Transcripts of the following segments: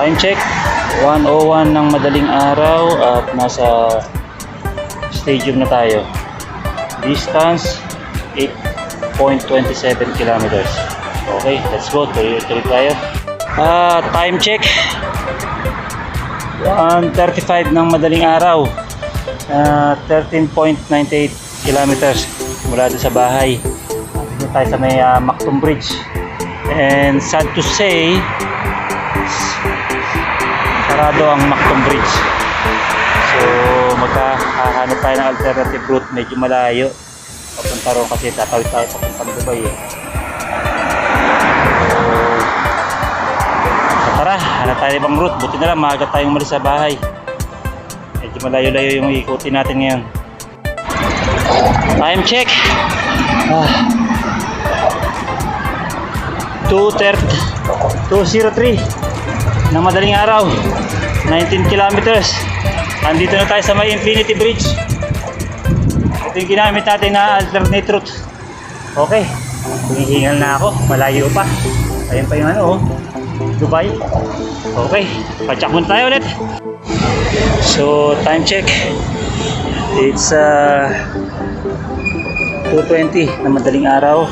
Time check, 1:01 ng madaling araw at nasa stadium na tayo. Distance, 8.27 kilometers. Okay, let's go. Tuloy tayo. Time check, 1:35 ng madaling araw. 13.98 kilometers mula doon sa bahay. Dito tayo sa may Mactum Bridge. And sad to say, sarado ang Mactum Bridge. So maghahanap tayo ng alternative route, medyo malayo papunta ron kasi tatawid tayo papuntang Dubai eh. So tara, hanap tayo ibang route. Buti na lang maaga tayong umalis sa bahay, medyo malayo-layo yung ikutin natin ngayon. Time check, 2:03 ng madaling araw, 19 kilometers. Andito na tayo sa may Infinity Bridge. Ito yung ginamit natin na alternate route. Okay, hinihingal na ako, malayo pa. Ayun pa yung Dubai. Okay, pa-check muna tayo ulit. So time check, it's 2:20 na madaling araw.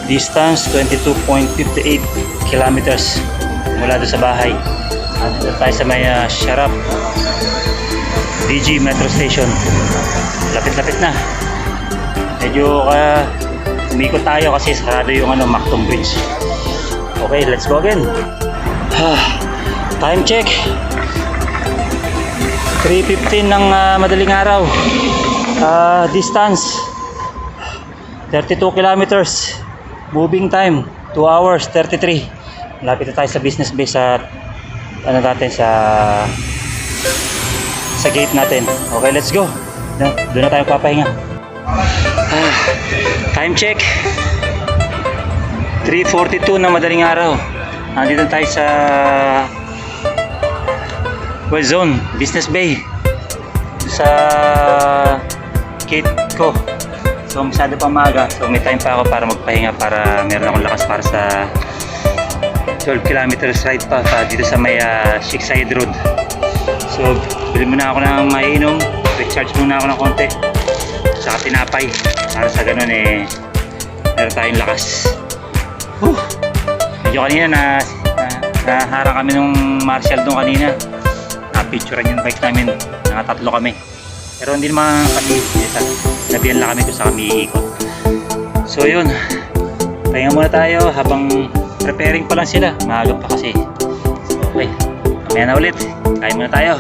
Distance 22.58 kilometers mula doon sa bahay. Andito tayo sa may Sharap DG Metro Station. Lapit-lapit na. Medyo umikot tayo kasi sarado yung Mactum Bridge. Okay, let's go again. Time check, 3:15 ng madaling araw. Distance 32 kilometers. Moving time 2 hours 33. Lapit na tayo sa business base sa natin sa gate natin. Okay, let's go. Doon na tayo papahinga. Time check, 3:42 na madaling araw. Nandito tayo sa West Zone Business Bay sa gate ko. So masyado pa maaga, so may time pa ako para magpahinga, para meron akong lakas para sa 12 kilometers ride pa dito sa may Sheikh Zayed Road. So bili muna ako ng mainom, recharge muna ako ng konti, saka tinapay para sa ganun meron tayong lakas. Medyo kanina naharang kami nung Marshall doon kanina, na-picturean yung bike namin, nakatatlo kami. Pero hindi naman kasi nabiyan lang kami kung saan kami iikot. So yun, pahinga muna tayo habang preparing pa lang sila, maaga pa kasi. Okay, mamaya na ulit, kain muna tayo.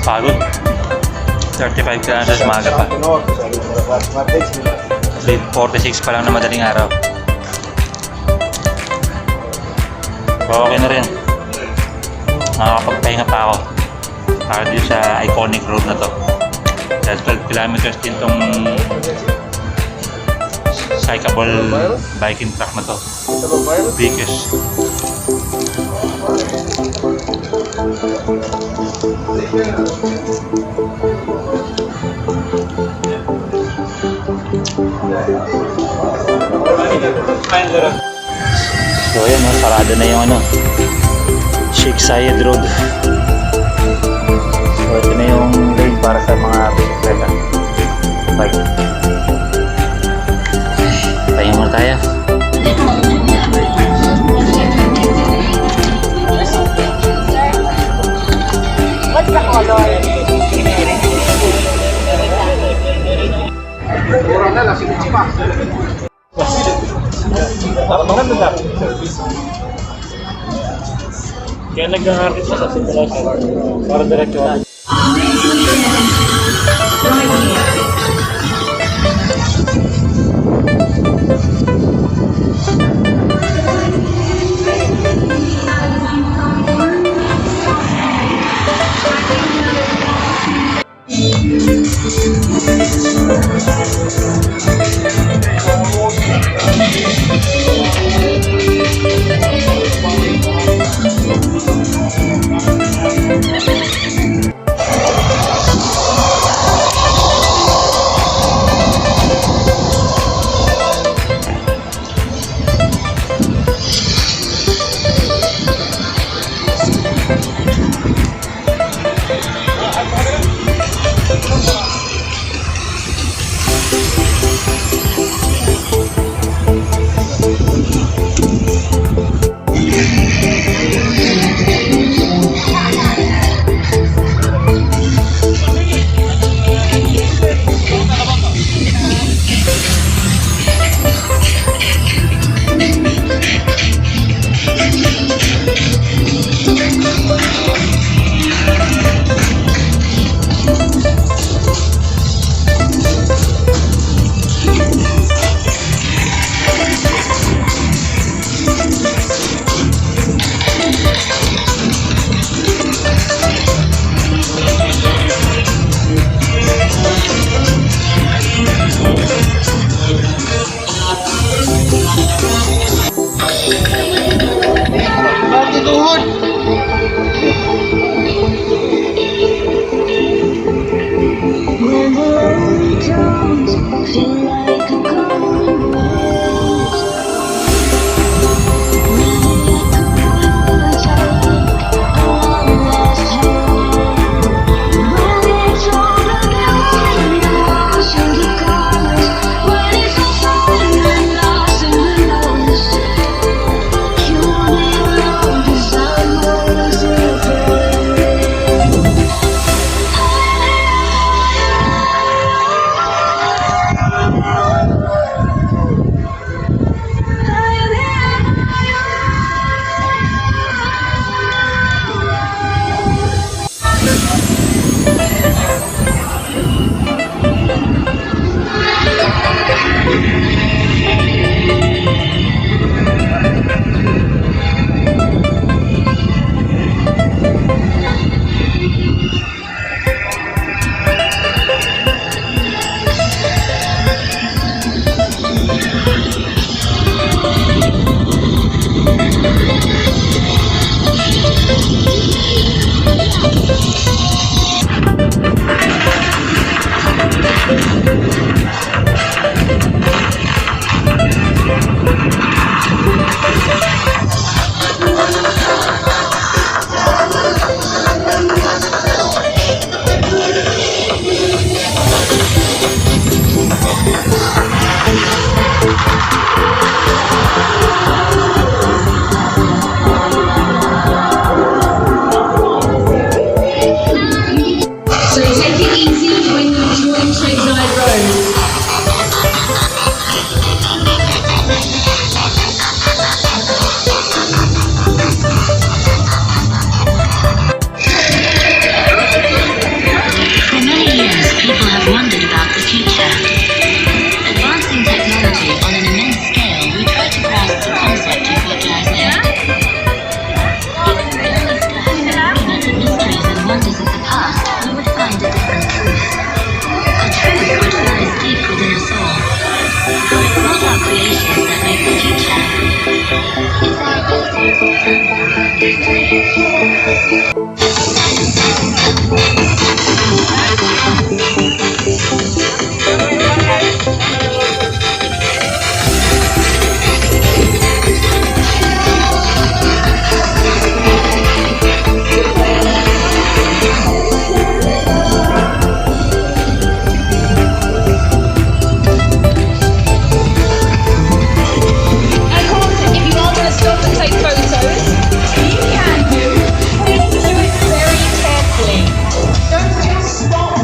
Pagod, 35 kilometers, maaga pa. 46 pa lang na madaling araw. So okay na rin, nakakapagpahinga pa ako para dito sa iconic road na to. Dahil 12 kilometers din tong cyclable biking track na to, biggest. So ayan, sarado na yung Sheikh Zayed Road. So ito na yung lane para sa mga bisikleta, bike. Tayo muna tayo. What's the color? Murang na lang, sige pa. Maganda na. Kaya nag-artist sa simulation para diretso. So take it easy when you join Shanghai Road. For many years, people have wondered about the future. Advancing technology on an immense scale, we try to grasp the concept of what lies ahead. If we only study the mysteries and wonders of the past, we would find a different truth. A truth which lies deep within us all. It's not our creations that make the future. It's our ability to observe them. And Carlton, if you are going to stop and take photos, you can do. Please do it very carefully. Don't just stop.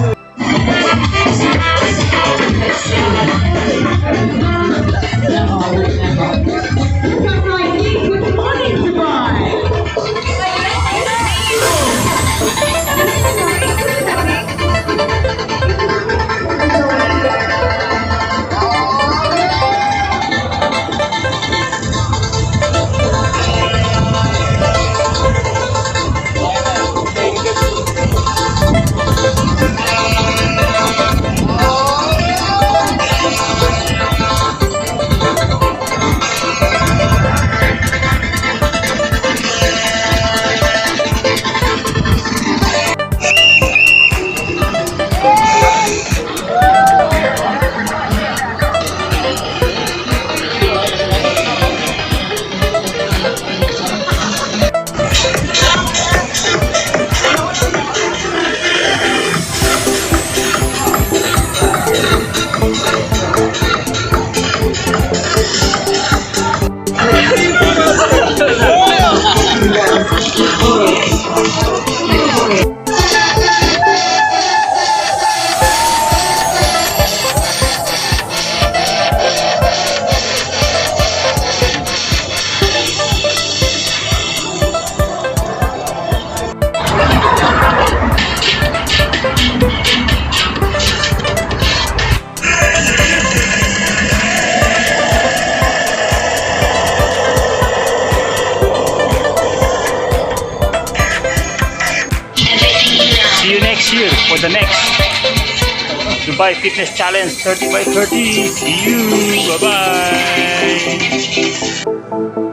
Good morning, Dubai. See you next year for the next Dubai Fitness Challenge 30 by 30. See you. Bye-bye.